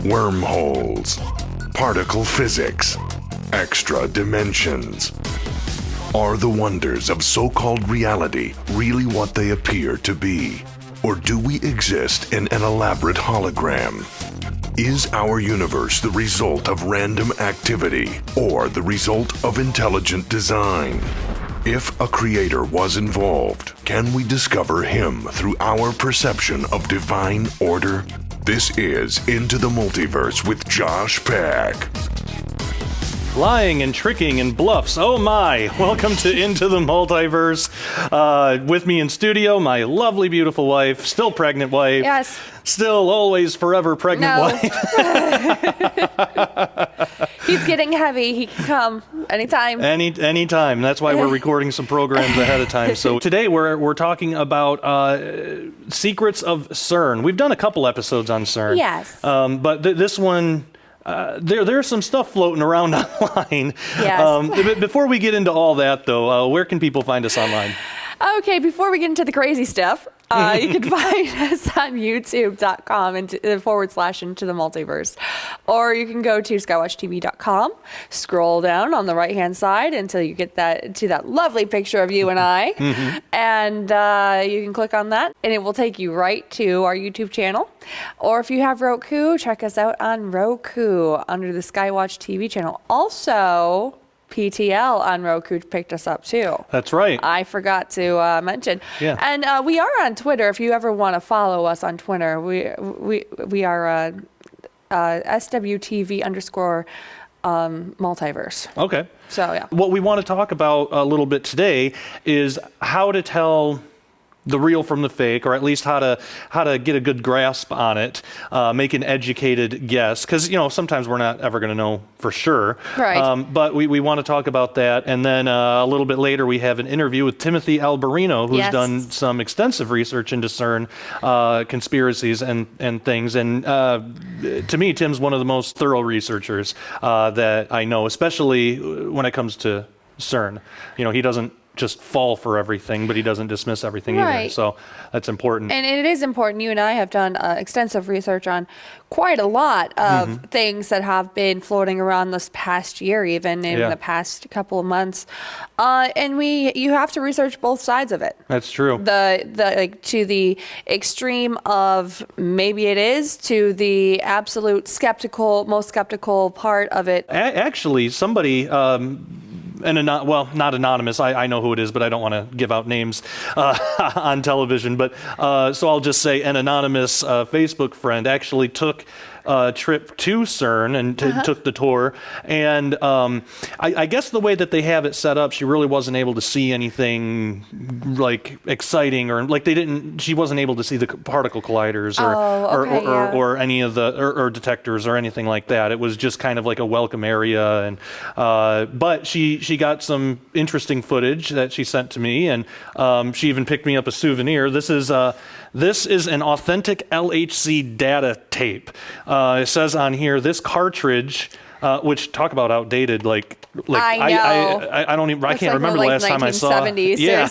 wormholes, particle physics, extra dimensions. Are the wonders of so-called reality really what they appear to be? Or do we exist in an elaborate hologram? Is our universe the result of random activity or the result of intelligent design? If a creator was involved, can we discover him through our perception of divine order? This is Into the Multiverse with Josh Peck. Lying and tricking and bluffs. Oh my! Welcome to Into the Multiverse. With me in studio, my lovely, beautiful wife, still pregnant wife. Yes. Still, always, forever pregnant wife. He's getting heavy. He can come anytime. Anytime. That's why we're recording some programs ahead of time. So today we're talking about secrets of CERN. We've done a couple episodes on CERN. Yes. But this one. There's some stuff floating around online. Yes. Before we get into all that, though, where can people find us online? Okay, before we get into the crazy stuff, you can find us on youtube.com and / into the multiverse. Or you can go to skywatchtv.com, scroll down on the right-hand side until you get to that lovely picture of you and I. And you can click on that, and it will take you right to our YouTube channel. Or if you have Roku, check us out on Roku under the Skywatch TV channel. Also, PTL on Roku picked us up too. That's right. I forgot to mention. Yeah. And we are on Twitter. If you ever want to follow us on Twitter, we are SWTV _multiverse. Okay. So yeah. What we want to talk about a little bit today is how to tell the real from the fake, or at least how to get a good grasp on it, make an educated guess, because sometimes we're not ever going to know for sure. Right. But we want to talk about that, and then a little bit later we have an interview with Timothy Alberino, who's done some extensive research into CERN conspiracies and things. And to me, Tim's one of the most thorough researchers that I know, especially when it comes to CERN. He doesn't just fall for everything, but he doesn't dismiss everything either. So that's important. And it is important. You and I have done extensive research on quite a lot of things that have been floating around this past year, even in the past couple of months. And you have to research both sides of it. That's true. The to the extreme of maybe it is, to the absolute most skeptical part of it. Actually, somebody. Not anonymous. I know who it is, but I don't want to give out names on television. But so I'll just say an anonymous Facebook friend actually took a trip to CERN and took the tour. And I guess the way that they have it set up, she really wasn't able to see anything like exciting, or like she wasn't able to see the particle colliders or any of the or detectors or anything like that. It was just kind of like a welcome area. And but she got some interesting footage that she sent to me, and she even picked me up a souvenir. This is an authentic LHC data tape. It says on here, this cartridge, which talk about outdated, I can't remember the last time I saw it. Yeah.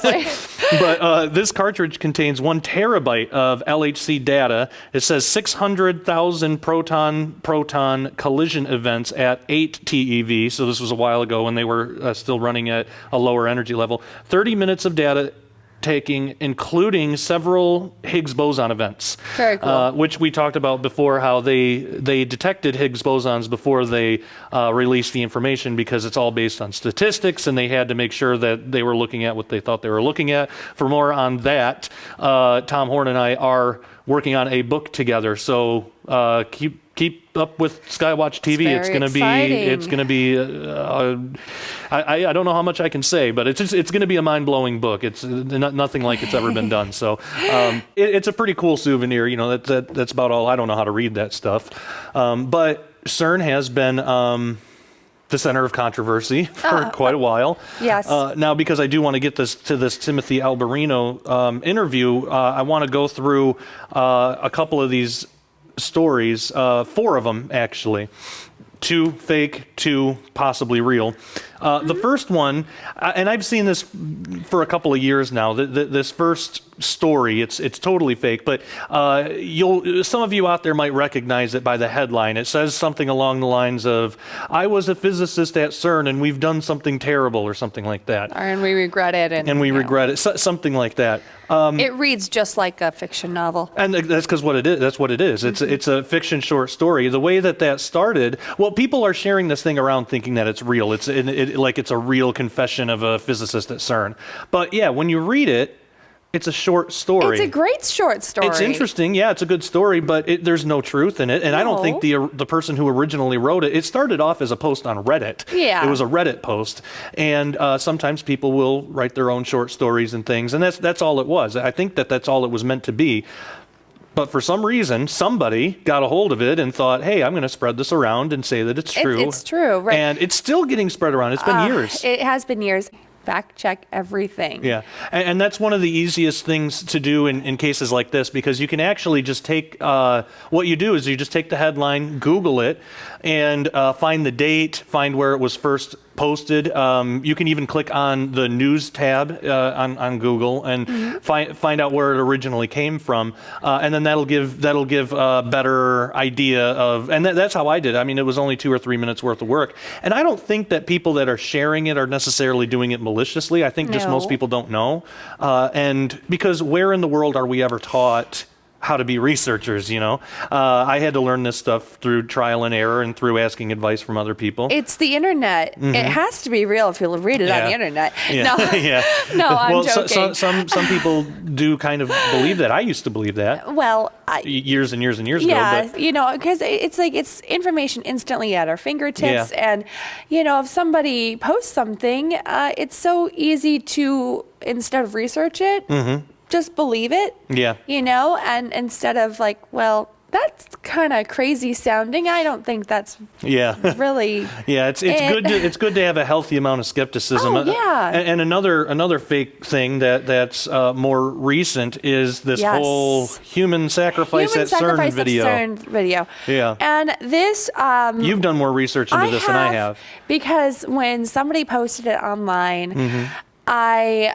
But this cartridge contains 1 terabyte of LHC data. It says 600,000 proton collision events at 8 TeV. So this was a while ago when they were still running at a lower energy level. 30 minutes of data taking, including several Higgs boson events. Very cool. Which we talked about before, how they detected Higgs bosons before they released the information, because it's all based on statistics, and they had to make sure that they were looking at what they thought they were looking at. For more on that, Tom Horn and I are working on a book together, so keep up with Skywatch TV. It's going to be I don't know how much I can say, but it's going to be a mind-blowing book. It's nothing like it's ever been done. So it's a pretty cool souvenir. That's about all. I don't know how to read that stuff. But CERN has been the center of controversy for quite a while. Yes. Now, because I do want to get to this Timothy Alberino interview, I want to go through a couple of these stories, 4 of them actually. two fake, two possibly real. The first one, and I've seen this for a couple of years now. This first story, it's totally fake, but some of you out there might recognize it by the headline. It says something along the lines of, "I was a physicist at CERN, and we've done something terrible," or something like that. And we regret it. And we regret it. Something like that. It reads just like a fiction novel. And that's because what it is. That's what it is. It's a fiction short story. The way that started, well, people are sharing this thing around thinking that it's real. It's like it's a real confession of a physicist at CERN. But yeah, when you read it, it's a short story. It's a great short story. It's interesting. Yeah, it's a good story, but there's no truth in it. And I don't think the person who originally wrote it started off as a post on Reddit. Yeah. It was a Reddit post. And sometimes people will write their own short stories and things. And that's all it was. I think that's all it was meant to be. But for some reason, somebody got a hold of it and thought, hey, I'm going to spread this around and say that it's true. It's true, right. And it's still getting spread around. It's been years. It has been years. Fact check everything. Yeah, and that's one of the easiest things to do in cases like this, because you can actually just take, what you do is you just take the headline, Google it, and find the date, find where it was first posted. You can even click on the news tab on Google and find out where it originally came from, and then that'll give a better idea of. And that's how I did. I mean, it was only 2 or 3 minutes worth of work, and I don't think that people that are sharing it are necessarily doing it maliciously. I think just most people don't know, and because where in the world are we ever taught how to be researchers, you know? I had to learn this stuff through trial and error and through asking advice from other people. It's the internet. It has to be real if you'll read it on the internet. Yeah. No, no, I'm joking. Some people do kind of believe that. I used to believe that. Well, years and years and years ago. Yeah, But, you know, because it's like it's information instantly at our fingertips. And, you know, if somebody posts something, it's so easy to, instead of research it, just believe it. Yeah. You know, and instead of like, well, that's kind of crazy sounding. I don't think that's really. Yeah, it's good to have a healthy amount of skepticism. Oh, yeah. And another fake thing that's more recent is this whole human sacrifice at CERN video. Yeah. And this you've done more research into this than I have. Because when somebody posted it online, I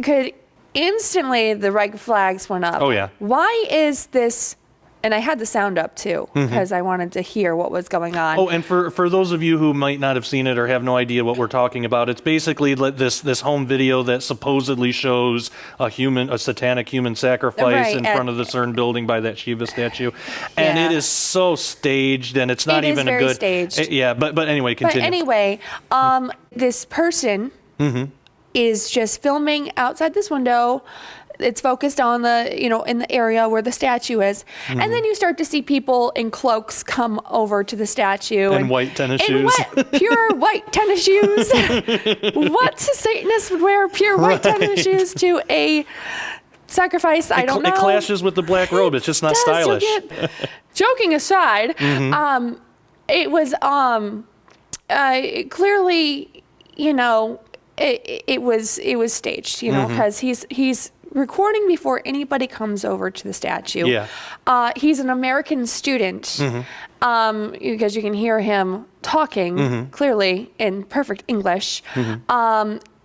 could instantly, the red flags went up. Oh, yeah. Why is this? And I had the sound up too, because I wanted to hear what was going on. Oh, and for those of you who might not have seen it or have no idea what we're talking about, it's basically this home video that supposedly shows a satanic human sacrifice in front of the CERN building by that Shiva statue. And it is so staged, and it's not even a good. Staged. But anyway, continue. But anyway, this person is just filming outside this window. It's focused on the, in the area where the statue is. And then you start to see people in cloaks come over to the statue. And white tennis shoes. Pure white tennis shoes. What Satanist would wear pure white tennis shoes to a sacrifice? I don't know. It clashes with the black robe. It's just not stylish. Joking aside, it was clearly, it was staged, because he's recording before anybody comes over to the statue. Yeah. He's an American student, because you can hear him talking clearly in perfect English.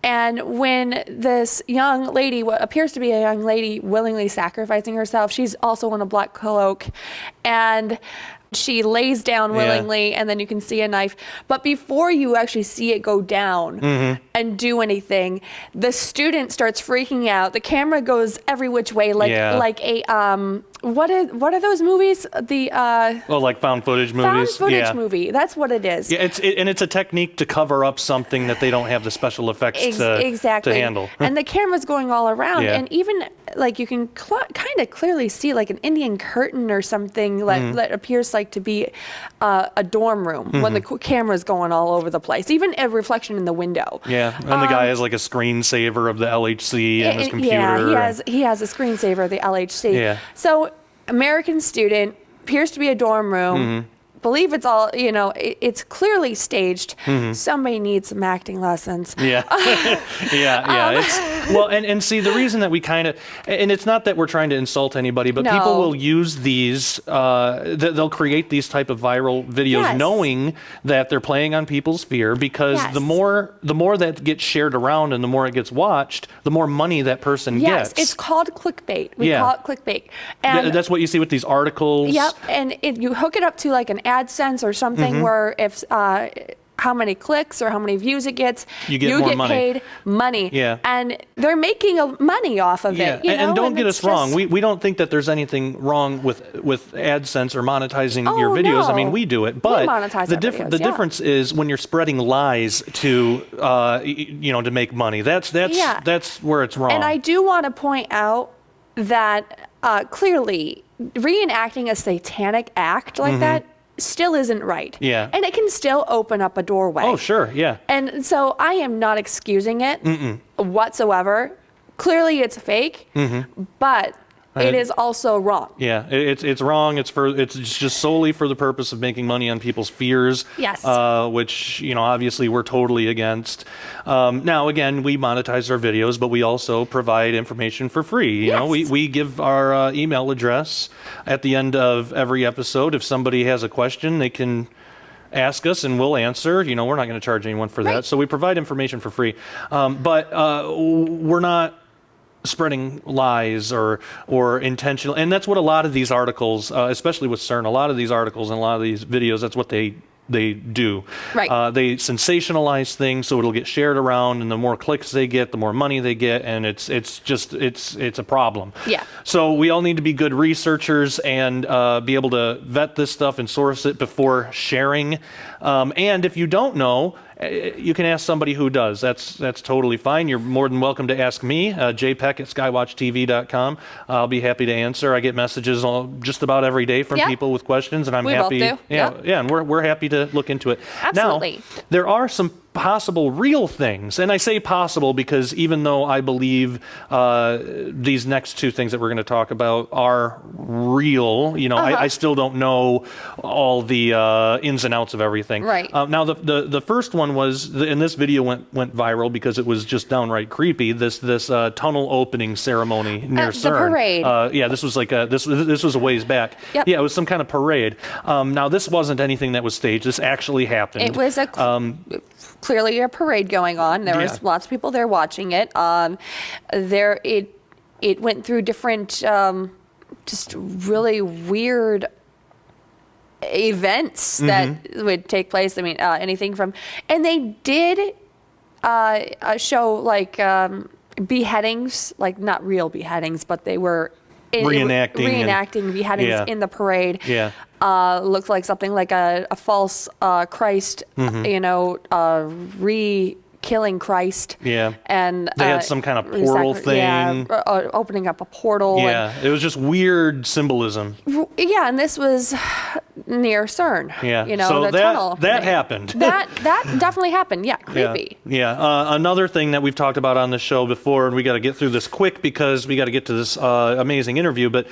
And when this young lady, what appears to be a young lady, willingly sacrificing herself, she's also in a black cloak, and she lays down willingly, and then you can see a knife. But before you actually see it go down and do anything, the student starts freaking out. The camera goes every which way, like a what are those movies? Like found footage movies. Found footage movie. That's what it is. Yeah, it's a technique to cover up something that they don't have the special effects to handle. And the camera's going all around, and even like you can kind of clearly see like an Indian curtain or something that appears like to be a dorm room when the camera's going all over the place. Even a reflection in the window. Yeah, and the guy has like a screensaver of the LHC in his computer. Yeah, he has a screensaver of the LHC. Yeah. So American student, appears to be a dorm room. Believe it's all, it's clearly staged. Somebody needs some acting lessons. Yeah. Well, and see, the reason that we kind of, and it's not that we're trying to insult anybody, but people will use these, they'll create these type of viral videos knowing that they're playing on people's fear, because the more that gets shared around and the more it gets watched, the more money that person gets. It's called clickbait. We call it clickbait. And that's what you see with these articles. Yep, and you hook it up to like an AdSense or something where if how many clicks or how many views it gets, you get paid money. Yeah. And they're making money off of it. You know? And don't get us wrong. We don't think that there's anything wrong with AdSense or monetizing your videos. No. I mean, we do it. But the difference is when you're spreading lies to to make money. That's where it's wrong. And I do want to point out that clearly reenacting a satanic act like that still isn't right. Yeah. And it can still open up a doorway. Oh, sure, yeah. And so I am not excusing it whatsoever. Clearly it's fake, but it is also wrong. Yeah, it's wrong. It's just solely for the purpose of making money on people's fears. Yes. Which obviously we're totally against. Now again, we monetize our videos, but we also provide information for free. You know, we give our email address at the end of every episode. If somebody has a question, they can ask us and we'll answer. We're not going to charge anyone for that. So we provide information for free. But we're not spreading lies or intentional, and that's what a lot of these articles, especially with CERN, a lot of these articles and a lot of these videos, that's what they do. Right. They sensationalize things so it'll get shared around, and the more clicks they get, the more money they get, and it's a problem. Yeah. So we all need to be good researchers and be able to vet this stuff and source it before sharing. And if you don't know, you can ask somebody who does. That's totally fine. You're more than welcome to ask me, jpeck@skywatchtv.com. I'll be happy to answer. I get messages just about every day from people with questions, and I'm happy. Both do. Yeah, and we're happy to look into it. Absolutely. Now, there are some possible real things, and I say possible because even though I believe these next two things that we're going to talk about are real, I still don't know all the ins and outs of everything. Right. Now the first one was, and this video went viral because it was just downright creepy. This tunnel opening ceremony near CERN. The parade. This was like this was a ways back. Yep. Yeah, it was some kind of parade. Now this wasn't anything that was staged. This actually happened. It was clearly a parade going on. There was lots of people there watching it. It went through different, just really weird events that would take place. I mean, anything from, and they did show like beheadings, like not real beheadings, but they were reenacting beheadings in the parade. Yeah. Looked like something like a false Christ, killing Christ. Yeah. And they had some kind of portal thing. Yeah, opening up a portal. Yeah, it was just weird symbolism. Yeah, and this was near CERN. Yeah. So the tunnel. That happened. That definitely happened. Yeah, creepy. Yeah. Another thing that we've talked about on the show before, and we got to get through this quick because we got to get to this amazing interview, but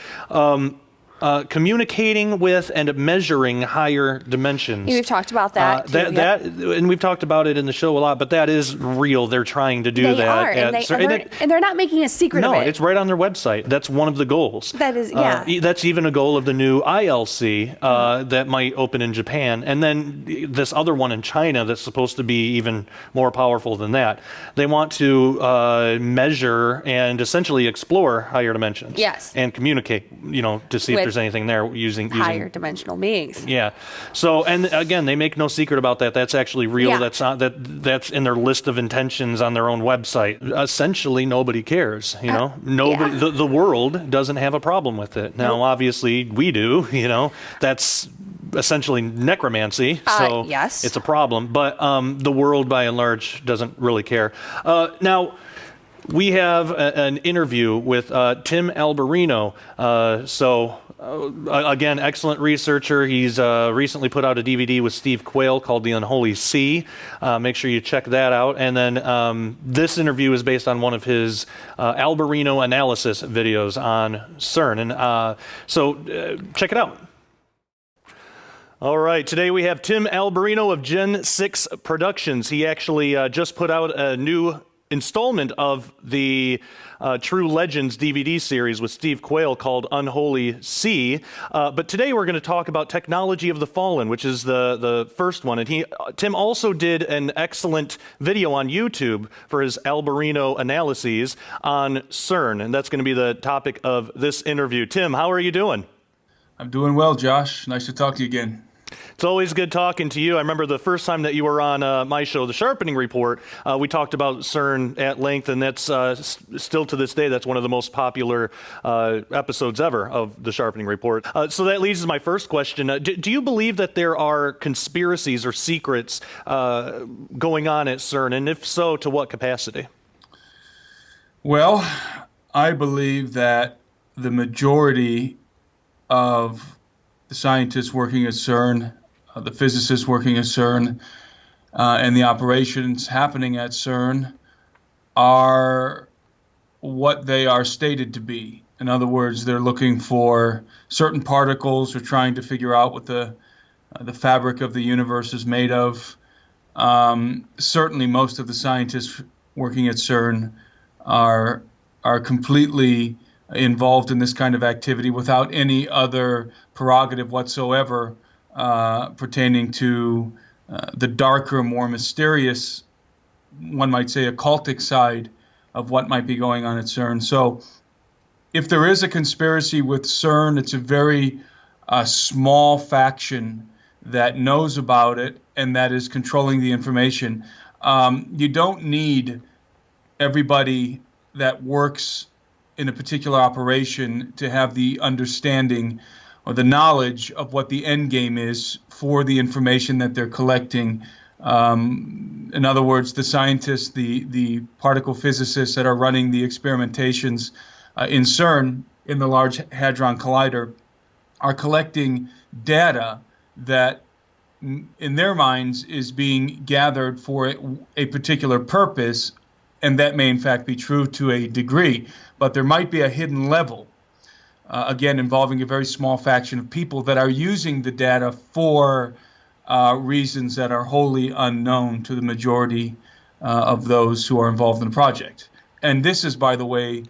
communicating with and measuring higher dimensions. We've talked about that. And we've talked about it in the show a lot, but that is real. They're trying to do that. They are, and they're not making a secret of it. No, it's right on their website. That's one of the goals. That is, that's even a goal of the new ILC that might open in Japan, and then this other one in China that's supposed to be even more powerful than that. They want to measure and essentially explore higher dimensions. Yes. And communicate, to see if there's anything there using higher dimensional beings. Yeah. So, and again, they make no secret about that. That's actually real. Yeah. That's not that's in their list of intentions on their own website. Essentially, nobody cares. Nobody. Yeah. The world doesn't have a problem with it. Now, obviously, we do. That's essentially necromancy. So yes, it's a problem. But the world, by and large, doesn't really care. Now. We have an interview with Tim Alberino. Again, excellent researcher. He's recently put out a DVD with Steve Quayle called The Unholy Sea. Make sure you check that out. And then this interview is based on one of his Alberino analysis videos on CERN. And so check it out. All right, today we have Tim Alberino of Gen 6 Productions. He actually just put out a new installment of the True Legends DVD series with Steve Quayle called Unholy Sea. But today we're going to talk about Technology of the Fallen, which is the first one. And Tim also did an excellent video on YouTube for his Alberino analyses on CERN. And that's going to be the topic of this interview. Tim, how are you doing? I'm doing well, Josh. Nice to talk to you again. It's always good talking to you. I remember the first time that you were on my show, The Sharpening Report, we talked about CERN at length, and that's still to this day, that's one of the most popular episodes ever of The Sharpening Report. So that leads to my first question. Do you believe that there are conspiracies or secrets going on at CERN, and if so, to what capacity? Well, I believe that the majority of the scientists working at CERN, the physicists working at CERN, and the operations happening at CERN are what they are stated to be. In other words, they're looking for certain particles or trying to figure out what the fabric of the universe is made of. Certainly, most of the scientists working at CERN are completely involved in this kind of activity without any other prerogative whatsoever pertaining to the darker, more mysterious, one might say occultic side of what might be going on at CERN. So if there is a conspiracy with CERN, it's a very small faction that knows about it and that is controlling the information. You don't need everybody that works in a particular operation to have the understanding or the knowledge of what the end game is for the information that they're collecting. In other words, the scientists, the particle physicists that are running the experimentations in CERN, in the Large Hadron Collider, are collecting data that, in their minds, is being gathered for a particular purpose, and that may in fact be true to a degree. But there might be a hidden level, again, involving a very small faction of people that are using the data for reasons that are wholly unknown to the majority of those who are involved in the project. And this is, by the way,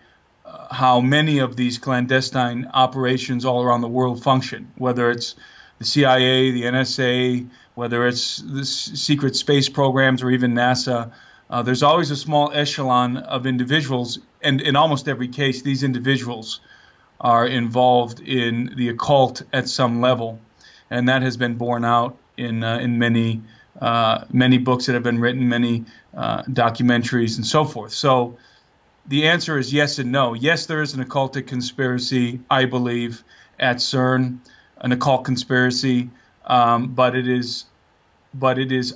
how many of these clandestine operations all around the world function, whether it's the CIA, the NSA, whether it's the secret space programs, or even NASA. There's always a small echelon of individuals, and in almost every case, these individuals are involved in the occult at some level, and that has been borne out in many books that have been written, many documentaries, and so forth. So the answer is yes and no. Yes, there is an occultic conspiracy, I believe, at CERN, an occult conspiracy, but it is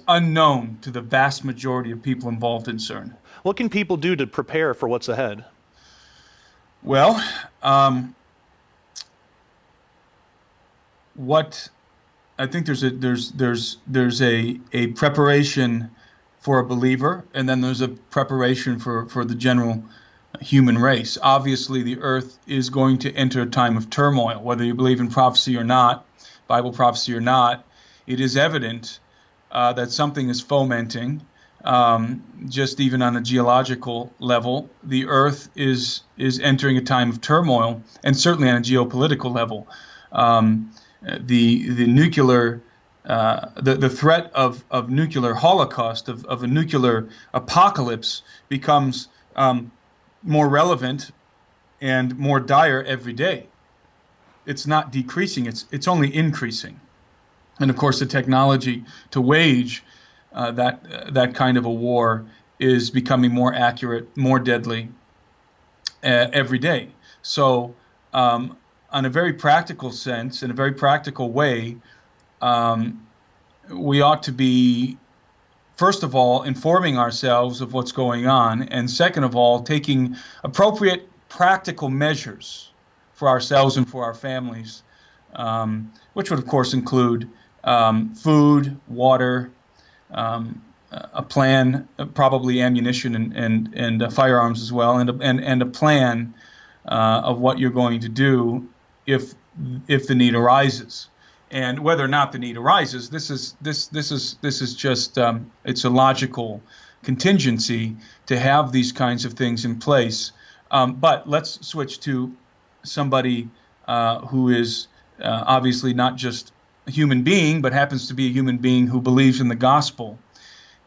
unknown to the vast majority of people involved in CERN. What can people do to prepare for what's ahead? Well, I think there's a preparation for a believer, and then there's a preparation for the general human race. Obviously, the earth is going to enter a time of turmoil, whether you believe in prophecy or not, Bible prophecy or not. It is evident that something is fomenting, just even on a geological level. The Earth is entering a time of turmoil, and certainly on a geopolitical level. The nuclear, the threat of nuclear holocaust, of a nuclear apocalypse, becomes more relevant and more dire every day. It's not decreasing; it's only increasing. And of course, the technology to wage that kind of a war is becoming more accurate, more deadly every day. So, on a very practical sense, in a very practical way, we ought to be, first of all, informing ourselves of what's going on, and second of all, taking appropriate practical measures for ourselves and for our families, which would, of course, include food, water, a plan, probably ammunition and firearms as well, and a plan of what you're going to do if the need arises. And whether or not the need arises, this is just it's a logical contingency to have these kinds of things in place. But let's switch to somebody who is obviously not just a human being, but happens to be a human being who believes in the gospel.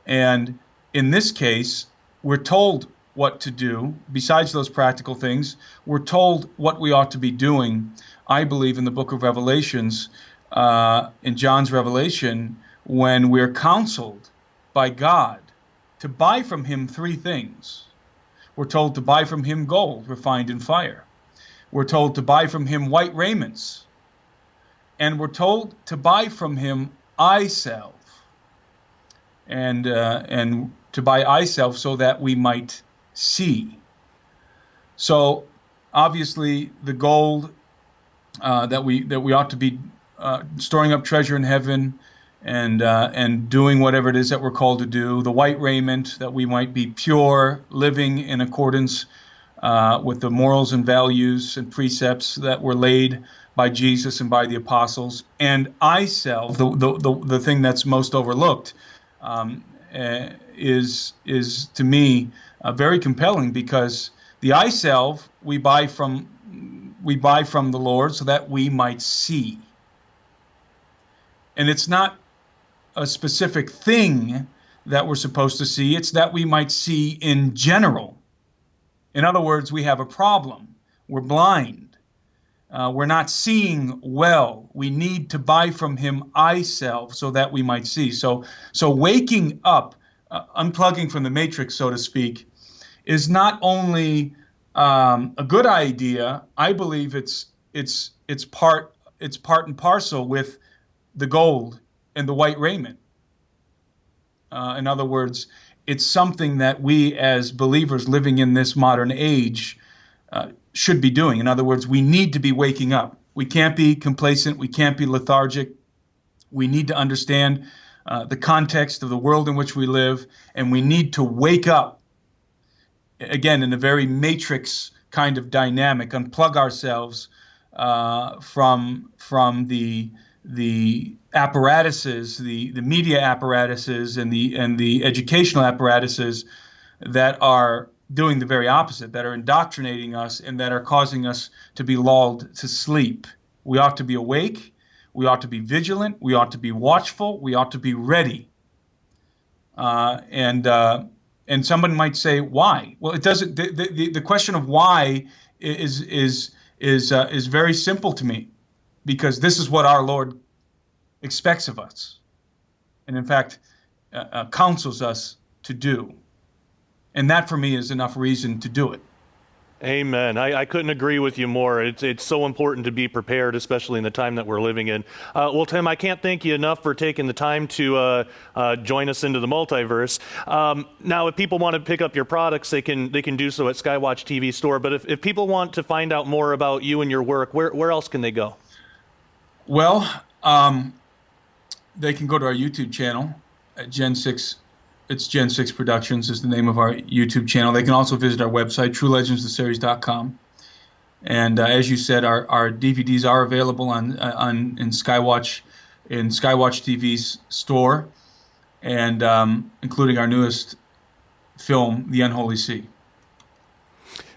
And in this case, we're told what to do. Besides those practical things, we're told what we ought to be doing. I believe in the book of Revelations, in John's Revelation, when we're counseled by God to buy from him three things. We're told to buy from him gold refined in fire. We're told to buy from him white raiments. And we're told to buy from him eye salve. And to buy eye salve so that we might see. So obviously the gold that we ought to be storing up treasure in heaven and doing whatever it is that we're called to do. The white raiment, that we might be pure, living in accordance with the morals and values and precepts that were laid by Jesus and by the apostles. And eye salve, the thing that's most overlooked, is to me very compelling, because the eye salve we buy from the Lord so that we might see. And it's not a specific thing that we're supposed to see, it's that we might see in general. In other words, we have a problem. We're blind. We're not seeing well. We need to buy from him eye salve so that we might see. So waking up, unplugging from the matrix, so to speak, is not only a good idea. I believe it's part and parcel with the gold and the white raiment. In other words, it's something that we as believers living in this modern age should be doing. In other words, we need to be waking up. We can't be complacent. We can't be lethargic. We need to understand the context of the world in which we live, and we need to wake up, again, in a very matrix kind of dynamic, unplug ourselves from the apparatuses, the media apparatuses, and the educational apparatuses that are doing the very opposite, that are indoctrinating us and that are causing us to be lulled to sleep. We ought to be awake. We ought to be vigilant. We ought to be watchful. We ought to be ready. And someone might say, why? Well, it doesn't. The question of why is very simple to me, because this is what our Lord expects of us, and in fact counsels us to do. And that for me is enough reason to do it. Amen. I couldn't agree with you more. It's so important to be prepared, especially in the time that we're living in. Well, Tim, I can't thank you enough for taking the time to join us into the multiverse. Now, if people want to pick up your products, they can do so at Skywatch TV store. But if people want to find out more about you and your work, where else can they go? Well, they can go to our YouTube channel at Gen 6. It's Gen 6 Productions is the name of our YouTube channel. They can also visit our website, TrueLegendsTheSeries.com. And as you said, our DVDs are available in Skywatch TV's store, and including our newest film, The Unholy Sea.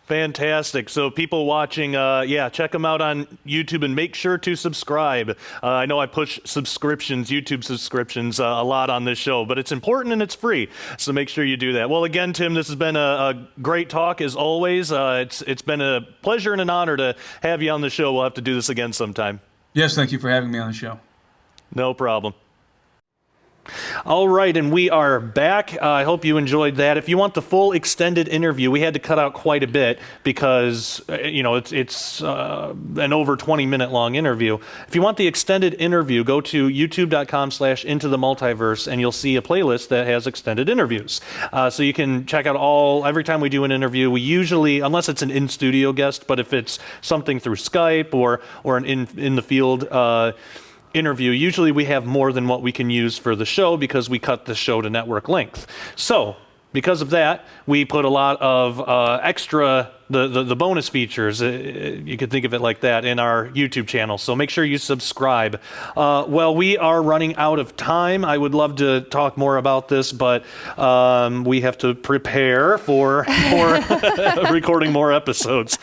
Fantastic. So people watching, check them out on YouTube and make sure to subscribe. I know I push YouTube subscriptions a lot on this show, but it's important and it's free. So make sure you do that. Well, again, Tim, this has been a great talk as always. It's been a pleasure and an honor to have you on the show. We'll have to do this again sometime. Yes, thank you for having me on the show. No problem. All right, and we are back. I hope you enjoyed that. If you want the full extended interview, we had to cut out quite a bit because, it's an over 20-minute long interview. If you want the extended interview, go to youtube.com/intothemultiverse, and you'll see a playlist that has extended interviews. So you can check out every time we do an interview, we usually, unless it's an in-studio guest, but if it's something through Skype or an in-the-field interview, usually we have more than what we can use for the show because we cut the show to network length. So because of that, we put a lot of extra, the bonus features, you could think of it like that, in our YouTube channel. So make sure you subscribe. Well, we are running out of time. I would love to talk more about this, but we have to prepare for recording more episodes.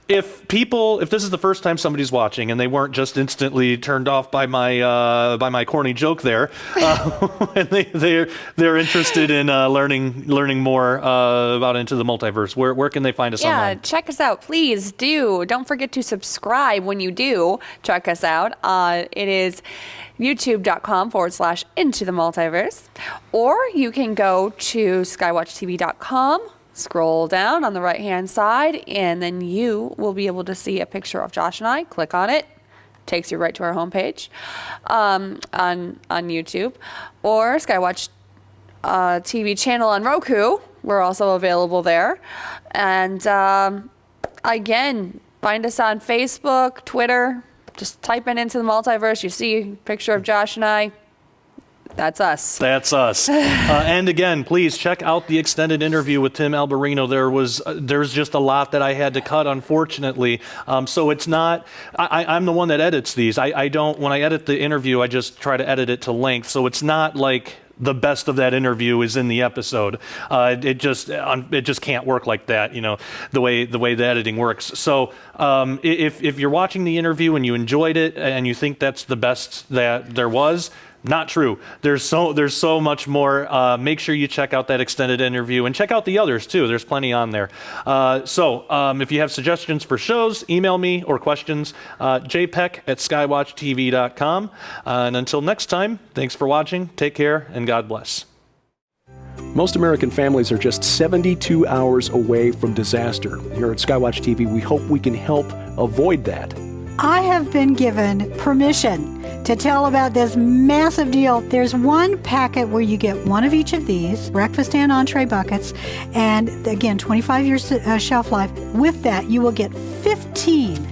If this is the first time somebody's watching and they weren't just instantly turned off by my corny joke there, and they're interested in learning more about Into the Multiverse, where can they find us online? Yeah, check us out, please do. Don't forget to subscribe when you do check us out. It is youtube.com/Into the Multiverse, or you can go to skywatchtv.com. Scroll down on the right-hand side, and then you will be able to see a picture of Josh and I. Click on it. Takes you right to our homepage on YouTube. Or Skywatch TV channel on Roku. We're also available there. And again, find us on Facebook, Twitter. Just type in Into the Multiverse. You see a picture of Josh and I. That's us. That's us. And again, please check out the extended interview with Tim Alberino. There's just a lot that I had to cut, unfortunately. So it's not. I'm the one that edits these. I don't. When I edit the interview, I just try to edit it to length. So it's not like the best of that interview is in the episode. It just can't work like that. You know, the way the editing works. So if you're watching the interview and you enjoyed it and you think that's the best that there was. Not true. There's so much more. Make sure you check out that extended interview and check out the others too. There's plenty on there. So if you have suggestions for shows, email me or questions, jpeck@skywatchtv.com. And until next time, thanks for watching. Take care and God bless. Most American families are just 72 hours away from disaster. Here at Skywatch TV, we hope we can help avoid that. I have been given permission to tell about this massive deal. There's one packet where you get one of each of these, breakfast and entree buckets, and again, 25 years shelf life. With that, you will get 15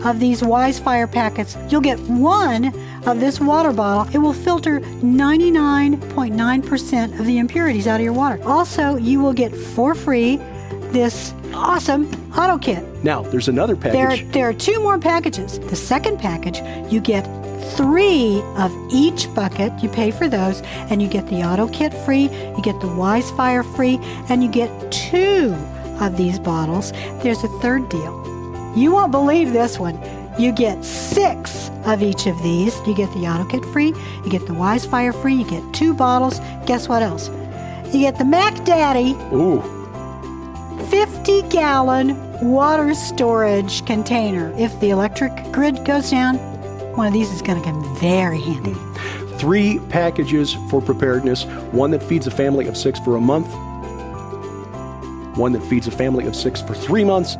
of these Wise Fire packets. You'll get one of this water bottle. It will filter 99.9% of the impurities out of your water. Also, you will get for free this awesome auto kit. Now, there's another package. There are two more packages. The second package, you get 3 of each bucket. You pay for those, and you get the auto kit free, you get the Wise Fire free, and you get 2 of these bottles. There's a third deal. You won't believe this one. You get 6 of each of these. You get the auto kit free, you get the Wise Fire free, you get 2 bottles. Guess what else? You get the Mac Daddy. Ooh. 50-gallon water storage container. If the electric grid goes down, one of these is going to come very handy. 3 packages for preparedness, one that feeds a family of 6 for a month, one that feeds a family of 6 for 3 months,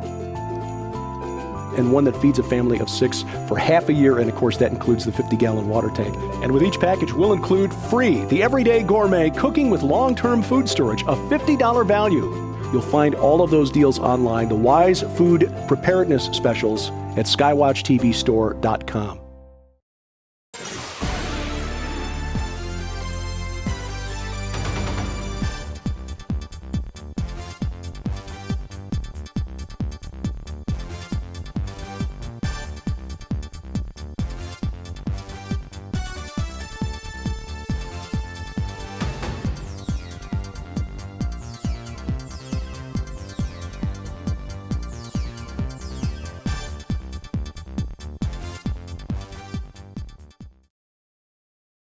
and one that feeds a family of 6 for half a year, and of course that includes the 50-gallon water tank. And with each package, we'll include free the Everyday Gourmet Cooking with Long-Term Food Storage, a $50 value. You'll find all of those deals online, the Wise Food Preparedness Specials, at skywatchtvstore.com.